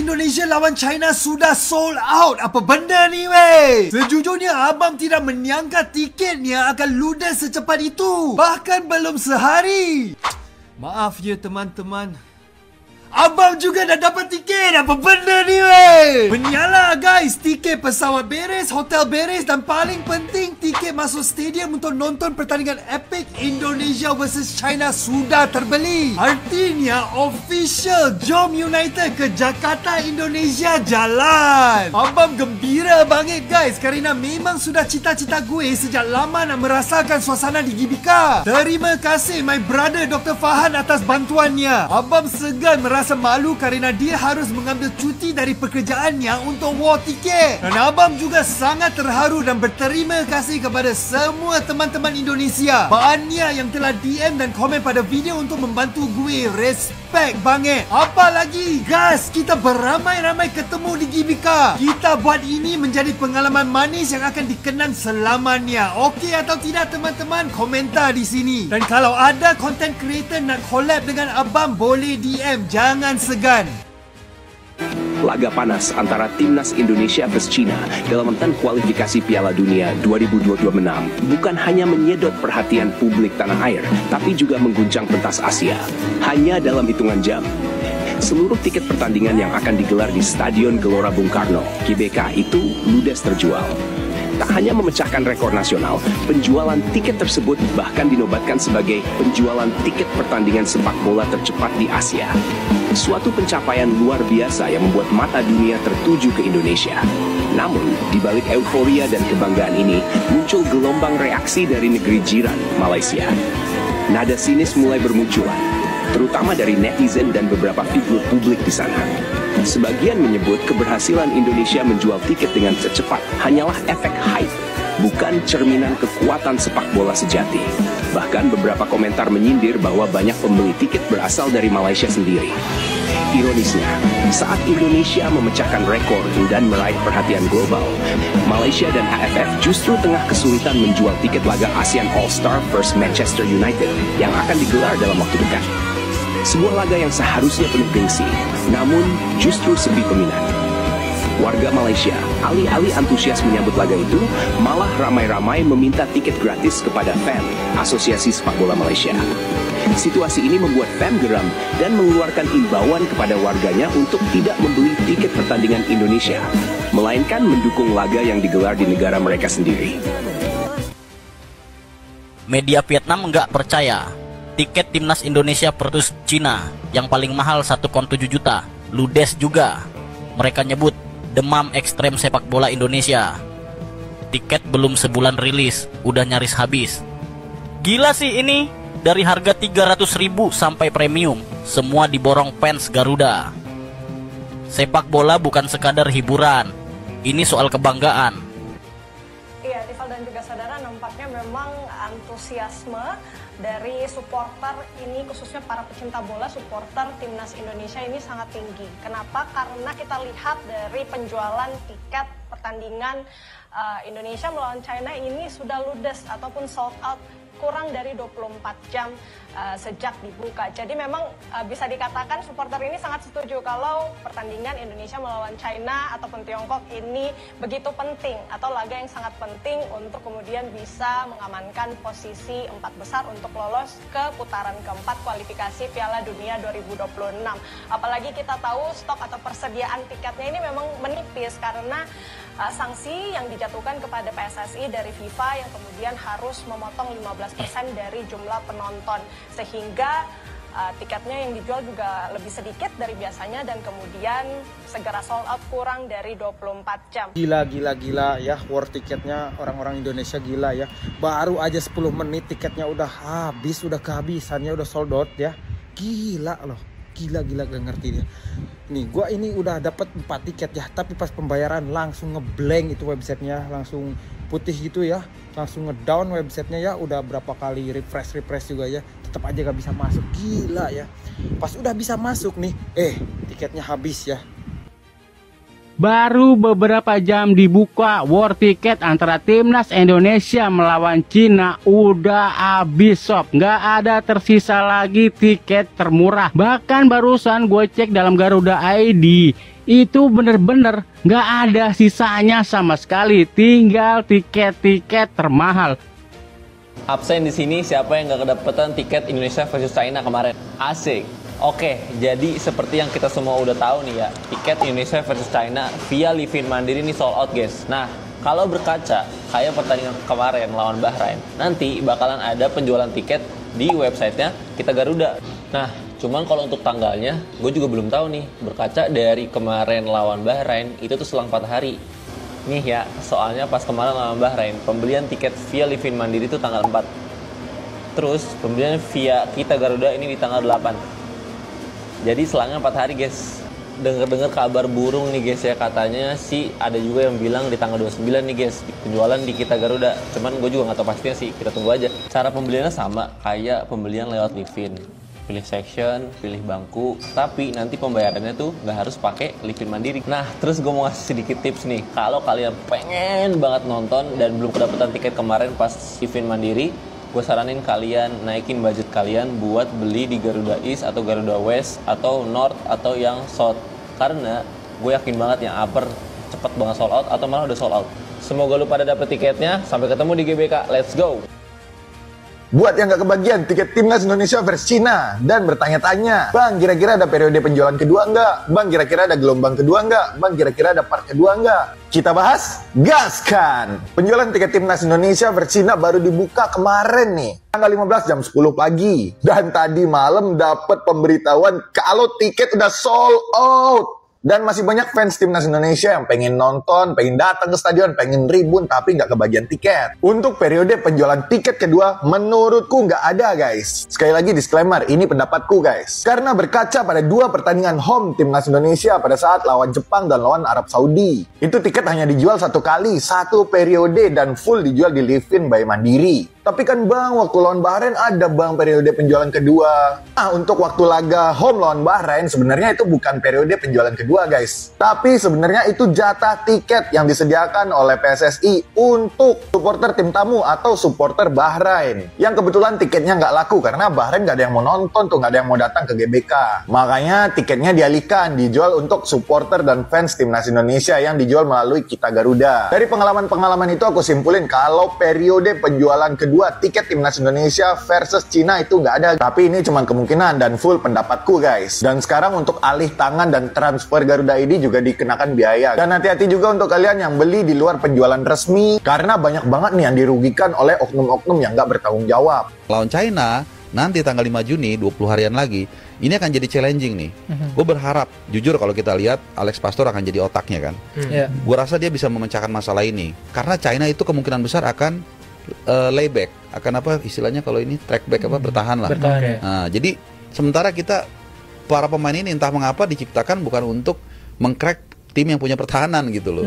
Indonesia lawan China sudah sold out. Apa benda ni weh? Sejujurnya abang tidak menyangka tiketnya akan ludes secepat itu. Bahkan belum sehari. Maaf ya teman-teman, abang juga dah dapat tiket. Apa benda ni weh? Menyala guys, tiket pesawat beres, hotel beres, dan paling penting tiket masuk stadium untuk nonton pertandingan epic Indonesia vs China sudah terbeli. Artinya official, jom United ke Jakarta, Indonesia jalan. Abang gembira banget guys, kerana memang sudah cita-cita gue sejak lama nak merasakan suasana di GBK. Terima kasih my brother Dr. Fahan atas bantuannya. Abang segan merasa malu kerana dia harus mengambil cuti dari pekerjaannya untuk war tiket. Dan abang juga sangat terharu dan berterima kasih kepada semua teman-teman Indonesia banyak yang telah DM dan komen pada video untuk membantu gue. Respect banget. Apalagi guys, kita beramai-ramai ketemu di GBK. Kita buat ini menjadi pengalaman manis yang akan dikenang selamanya. Okey atau tidak teman-teman? Komentar di sini. Dan kalau ada content creator nak collab dengan abang, boleh DM. Jangan segan. Laga panas antara timnas Indonesia vs China dalam rentan kualifikasi Piala Dunia 2022 menang bukan hanya menyedot perhatian publik tanah air, tapi juga mengguncang pentas Asia. Hanya dalam hitungan jam, seluruh tiket pertandingan yang akan digelar di Stadion Gelora Bung Karno, GBK itu ludes terjual. Tak hanya memecahkan rekor nasional, penjualan tiket tersebut bahkan dinobatkan sebagai penjualan tiket pertandingan sepak bola tercepat di Asia. Suatu pencapaian luar biasa yang membuat mata dunia tertuju ke Indonesia. Namun, di balik euforia dan kebanggaan ini, muncul gelombang reaksi dari negeri jiran, Malaysia. Nada sinis mulai bermunculan, terutama dari netizen dan beberapa figur publik di sana. Sebagian menyebut keberhasilan Indonesia menjual tiket dengan secepat hanyalah efek hype, bukan cerminan kekuatan sepak bola sejati. Bahkan beberapa komentar menyindir bahwa banyak pembeli tiket berasal dari Malaysia sendiri. Ironisnya, saat Indonesia memecahkan rekor dan meraih perhatian global, Malaysia dan AFF justru tengah kesulitan menjual tiket laga ASEAN All-Star vs Manchester United yang akan digelar dalam waktu dekat. Sebuah laga yang seharusnya penuh gengsi, namun justru sepi peminat. Warga Malaysia, alih-alih antusias menyambut laga itu, malah ramai-ramai meminta tiket gratis kepada FAM, Asosiasi Sepak Bola Malaysia. Situasi ini membuat FAM geram dan mengeluarkan imbauan kepada warganya untuk tidak membeli tiket pertandingan Indonesia, melainkan mendukung laga yang digelar di negara mereka sendiri. Media Vietnam nggak percaya. Tiket timnas Indonesia versus Cina yang paling mahal 1,7 juta, ludes juga. Mereka nyebut demam ekstrem sepak bola Indonesia. Tiket belum sebulan rilis, udah nyaris habis. Gila sih ini, dari harga 300.000 sampai premium, semua diborong fans Garuda. Sepak bola bukan sekadar hiburan, ini soal kebanggaan. Iya, Tifal dan juga saudara, nampaknya memang antusiasme dari supporter ini, khususnya para pecinta bola, supporter timnas Indonesia ini sangat tinggi. Kenapa? Karena kita lihat dari penjualan tiket pertandingan Indonesia melawan China ini sudah ludes ataupun sold out kurang dari 24 jam sejak dibuka. Jadi memang bisa dikatakan supporter ini sangat setuju kalau pertandingan Indonesia melawan China ataupun Tiongkok ini begitu penting atau laga yang sangat penting untuk kemudian bisa mengamankan posisi 4 besar untuk lolos ke putaran keempat kualifikasi Piala Dunia 2026. Apalagi kita tahu stok atau persediaan tiketnya ini memang menipis karena sanksi yang dijatuhkan kepada PSSI dari FIFA yang kemudian harus memotong 15% dari jumlah penonton, sehingga tiketnya yang dijual juga lebih sedikit dari biasanya dan kemudian segera sold out kurang dari 24 jam. Gila ya, war tiketnya orang-orang Indonesia gila ya. Baru aja 10 menit tiketnya udah habis, udah kehabisannya, udah sold out ya. Gila loh. Gila gak ngerti dia. Nih gua ini udah dapat 4 tiket ya, tapi pas pembayaran langsung ngeblank itu websitenya, langsung putih gitu ya, langsung ngedown websitenya ya. Udah berapa kali refresh juga ya, tetap aja gak bisa masuk. Gila ya. Pas udah bisa masuk nih, tiketnya habis ya. Baru beberapa jam dibuka, war tiket antara timnas Indonesia melawan Cina udah habis sob. Nggak ada tersisa lagi tiket termurah. Bahkan barusan gue cek dalam Garuda ID, itu bener-bener nggak ada sisanya sama sekali, tinggal tiket-tiket termahal. Absen di sini siapa yang nggak kedapetan tiket Indonesia versus China kemarin? Asik. Oke, jadi seperti yang kita semua udah tahu nih ya, tiket Indonesia versus China via Livin Mandiri ini sold out guys. Nah, kalau berkaca kayak pertandingan kemarin lawan Bahrain, nanti bakalan ada penjualan tiket di websitenya Kita Garuda. Nah, cuman kalau untuk tanggalnya, gue juga belum tahu nih. Berkaca dari kemarin lawan Bahrain, itu tuh selang 4 hari. Nih ya, soalnya pas kemarin lawan Bahrain, pembelian tiket via Livin Mandiri itu tanggal 4. Terus, pembelian via Kita Garuda ini di tanggal 8. Jadi selangnya 4 hari guys. Dengar-dengar kabar burung nih guys ya, katanya sih ada juga yang bilang di tanggal 29 nih guys penjualan di Kita Garuda. Cuman gue juga nggak tahu pastinya sih, kita tunggu aja. Cara pembeliannya sama kayak pembelian lewat Livin. Pilih section, pilih bangku, tapi nanti pembayarannya tuh nggak harus pakai Livin Mandiri. Nah, terus gue mau ngasih sedikit tips nih. Kalau kalian pengen banget nonton dan belum kedapetan tiket kemarin pas Livin Mandiri, gue saranin kalian naikin budget kalian buat beli di Garuda East atau Garuda West atau North atau yang South. Karena gue yakin banget yang upper cepet banget sold out atau malah udah sold out. Semoga lu pada dapet tiketnya. Sampai ketemu di GBK. Let's go! Buat yang gak kebagian tiket Timnas Indonesia versus Cina dan bertanya-tanya, Bang, kira-kira ada periode penjualan kedua nggak? Bang, kira-kira ada gelombang kedua nggak? Bang, kira-kira ada part kedua nggak? Kita bahas, gaskan! Penjualan tiket Timnas Indonesia versus Cina baru dibuka kemarin nih, tanggal 15 jam 10 pagi. Dan tadi malam dapat pemberitahuan kalau tiket udah sold out. Dan masih banyak fans Timnas Indonesia yang pengen nonton, pengen datang ke stadion, pengen ribun, tapi nggak kebagian tiket. Untuk periode penjualan tiket kedua, menurutku nggak ada guys. Sekali lagi disclaimer, ini pendapatku guys. Karena berkaca pada 2 pertandingan home Timnas Indonesia pada saat lawan Jepang dan lawan Arab Saudi. Itu tiket hanya dijual 1 kali, 1 periode, dan full dijual di Livin by Mandiri. Tapi kan bang, waktu lawan Bahrain ada bang periode penjualan kedua. Nah, untuk waktu laga home lawan Bahrain, sebenarnya itu bukan periode penjualan kedua guys. Tapi sebenarnya itu jatah tiket yang disediakan oleh PSSI untuk supporter tim tamu atau supporter Bahrain. Yang kebetulan tiketnya nggak laku karena Bahrain nggak ada yang mau nonton tuh, nggak ada yang mau datang ke GBK. Makanya tiketnya dialihkan, dijual untuk supporter dan fans Timnas Indonesia yang dijual melalui Kita Garuda. Dari pengalaman-pengalaman itu aku simpulin kalau periode penjualan kedua tiket Timnas Indonesia versus Cina itu nggak ada. Tapi ini cuma kemungkinan dan full pendapatku guys. Dan sekarang untuk alih tangan dan transfer Garuda ini juga dikenakan biaya. Dan hati-hati juga untuk kalian yang beli di luar penjualan resmi, karena banyak banget nih yang dirugikan oleh oknum-oknum yang nggak bertanggung jawab. Lawan China nanti tanggal 5 Juni, 20 harian lagi, ini akan jadi challenging nih. Gue berharap, jujur kalau kita lihat, Alex Pastor akan jadi otaknya kan. Gue rasa dia bisa memecahkan masalah ini. Karena China itu kemungkinan besar akan layback, akan apa istilahnya kalau ini trackback apa bertahan lah. Nah, jadi sementara kita para pemain ini entah mengapa diciptakan bukan untuk mengcrack tim yang punya pertahanan gitu loh.